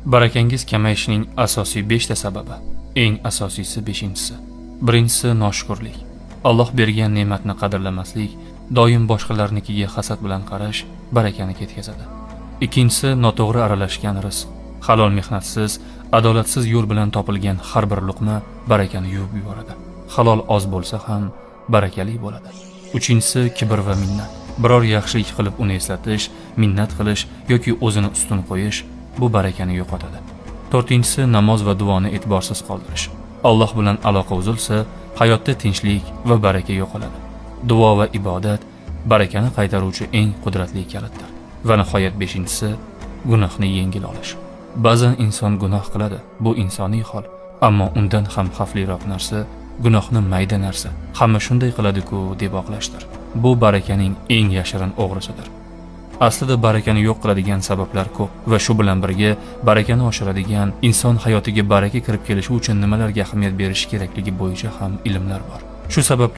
Barakangiz kamayishining asosiy 5 ta sababi. Eng asosiysi 5-si. Birinchisi noshukrlik. Alloh bergan ne'matni qadrlamaslik, doim boshqalarnikiga hasad bilan qarash barakani ketkazadi. Ikkinchisi noto'g'ri aralashgan rizq. Halol mehnatsiz, adolatsiz yo'l bilan topilgan har bir luqma barakani yuvib yuboradi. Halol oz bo'lsa ham barakali bo'ladi. Uchinchisi kibr va minnat. Biror yaxshilik qilib uni eslatish, minnat qilish yoki o'zini ustun qo'yish bu barakani yo'qotadi. To'rtinchisi namoz va duoni e'tiborsiz qoldirish. Alloh bilan aloqa uzilsa, hayotda tinchlik va baraka yo'qoladi. Duo va ibodat barakani qaytaruvchi eng qudratli kalitdir. Va nihoyat 5-si gunohni yengil olish. Ba'zan inson gunoh qiladi, bu insoniy hol, ammo undan ham xavfliroq narsa gunohni mayda narsa. Hamma shunday qiladi-ku deb oqlashdir. Bu barakaning eng yashirin o'g'risidir. Aslida barakani yo'q qiladigan sabablar ko'p va shu bilan birga barakani oshiradigan, inson hayotiga baraka kirib kelishi uchun nimalarga ahamiyat berish kerakligi bo'yicha ham ilmlar bor. Shu sabab